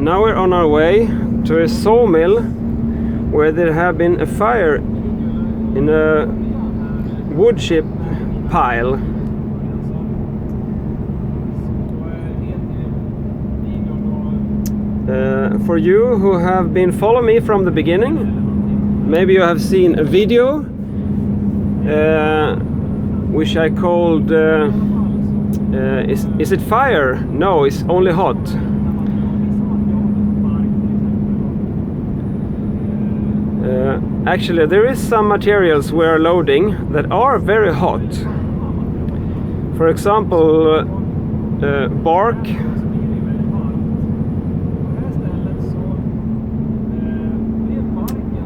Now we're on our way to a sawmill where there have been a fire in a wood chip pile. For you who have been following me from the beginning, maybe you have seen a video which I called is it fire? No, it's only hot. Actually, there is some materials we're loading that are very hot. For example, bark.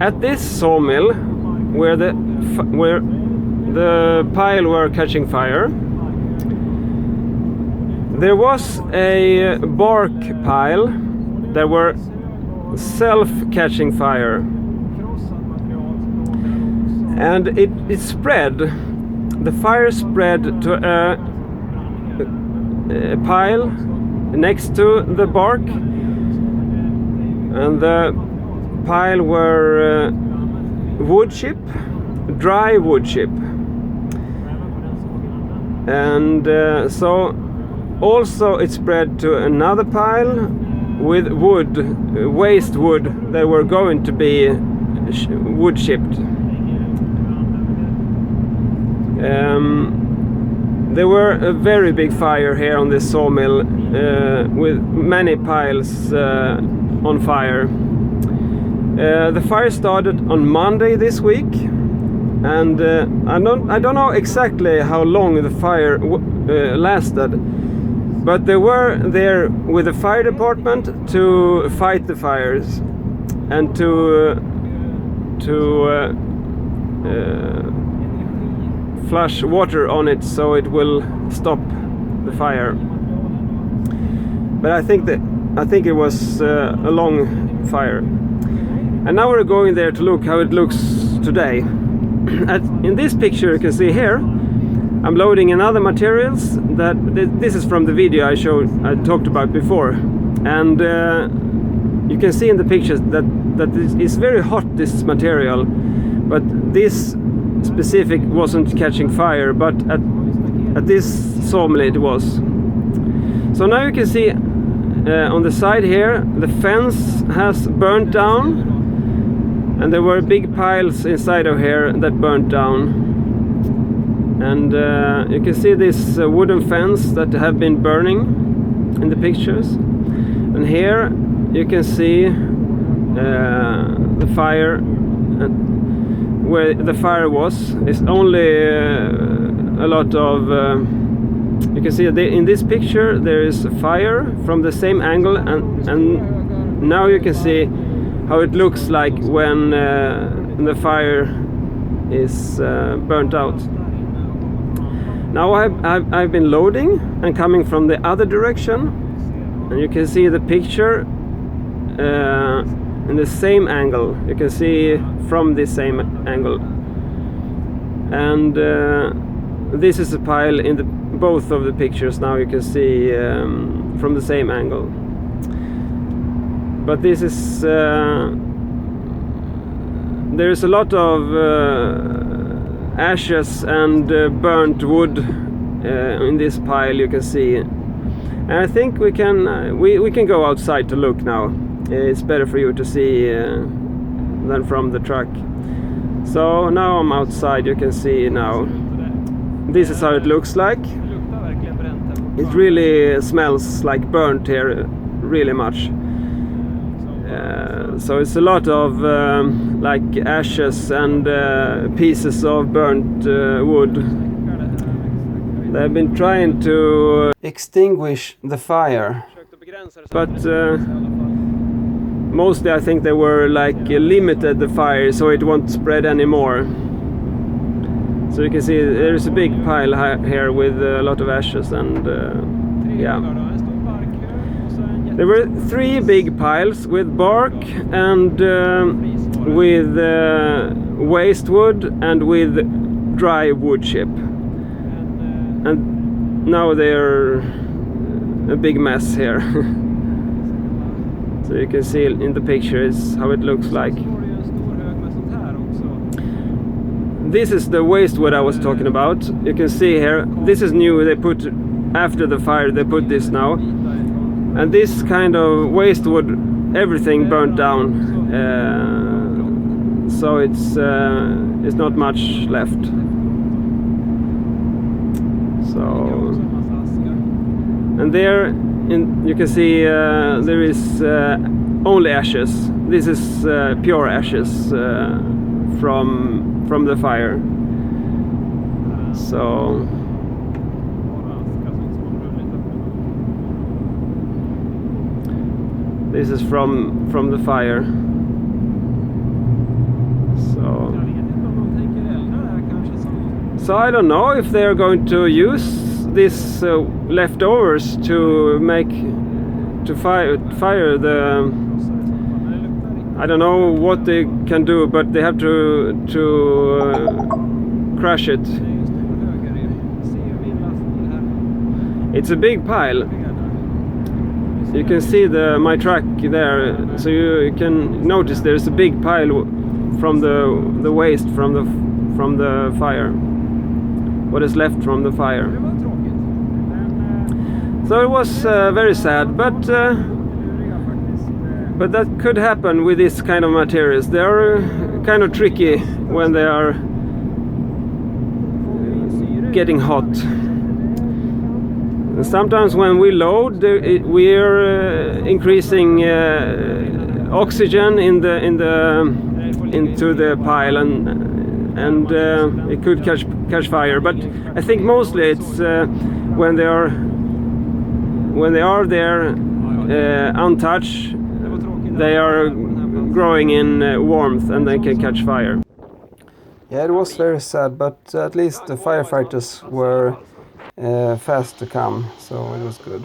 At this sawmill, where the pile were catching fire, there was a bark pile that were self-catching fire, and it spread. The fire spread to a pile next to the bark, and the pile were wood chip, dry wood chip, and so also it spread to another pile with wood, waste wood that were going to be wood chipped. There were a very big fire here on this sawmill with many piles on fire. The fire started on Monday this week, and I don't know exactly how long the fire lasted, but they were there with the fire department to fight the fires and to flush water on it so it will stop the fire. But I think it was a long fire. And now we're going there to look how it looks today. In this picture you can see here, I'm loading in other materials. This is from the video I talked about before, and you can see in the pictures that it's very hot, this material, but this specific wasn't catching fire, but at this sawmill it was. So now you can see on the side here the fence has burnt down, and there were big piles inside of here that burnt down. And you can see this wooden fence that have been burning in the pictures. And here you can see the fire, where the fire was. It's only a lot of you can see in this picture there is a fire from the same angle, and now you can see how it looks like when the fire is burnt out. Now I've been loading and coming from the other direction, and you can see the picture in the same angle. You can see from the same angle, and this is a pile in both of the pictures. Now you can see from the same angle. But this is there is a lot of ashes and burnt wood in this pile, you can see. And I think we can go outside to look now. It's better for you to see than from the truck. So now I'm outside, you can see now. This is how it looks like. It really smells like burnt here, really much. So it's a lot of like ashes and pieces of burnt wood. They've been trying to extinguish the fire, but mostly I think they were like limited the fire so it won't spread anymore. So you can see there's a big pile here with a lot of ashes, and yeah. There were 3 big piles with bark and with waste wood and with dry wood chip. And now they're a big mess here. So you can see in the picture is how it looks like. This is the waste wood I was talking about. You can see here, this is new. They put, after the fire, they put this now. And this kind of waste wood, everything burnt down. So it's not much left. So, and there you can see there is only ashes. This is pure ashes from the fire. So this is from the fire. So I don't know if they are going to use these leftovers to fire the. I don't know what they can do, but they have to crush it. It's a big pile. You can see my truck there, so you can notice there's a big pile from the waste from the fire. What is left from the fire. So it was very sad, but that could happen with this kind of materials. They are kind of tricky when they are getting hot. And sometimes when we load, we are increasing oxygen into the pile, and it could catch fire. But I think mostly it's when they are there untouched, they are growing in warmth and they can catch fire. Yeah, it was very sad, but at least the firefighters were fast to come, so it was good.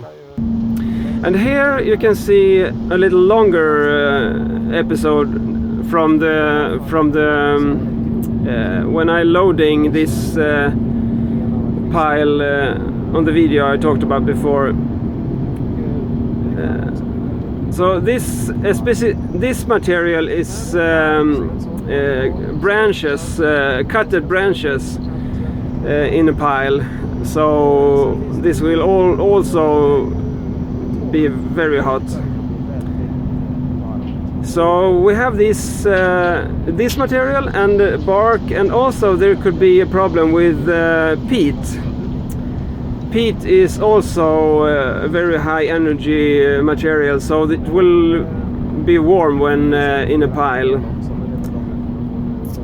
And here you can see a little longer episode from the when I loading this pile on the video I talked about before. So this material is branches, cutted branches in a pile. So this will also be very hot. So we have this material and bark, and also there could be a problem with peat. Peat is also a very high energy material, so it will be warm when in a pile.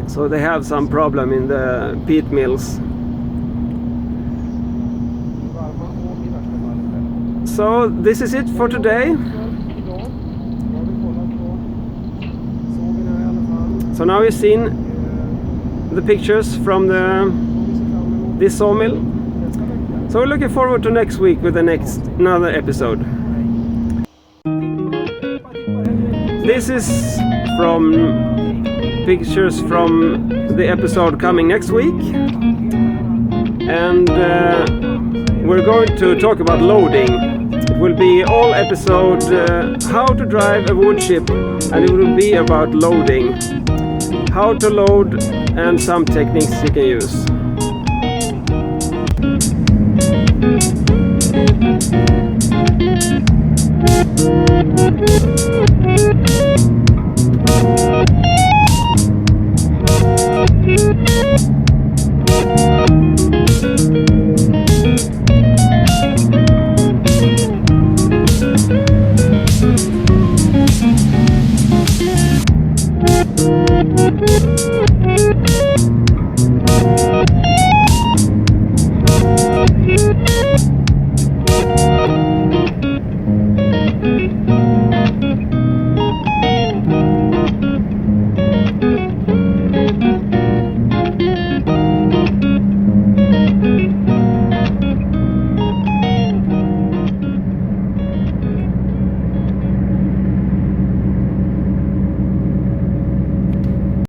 So they have some problem in the peat mills. So this is it for today. So now you've seen the pictures from this sawmill. So we're looking forward to next week with another episode. This is from pictures from the episode coming next week, and we're going to talk about loading. It will be all episode how to drive a wood chip, and it will be about loading, how to load, and some techniques you can use.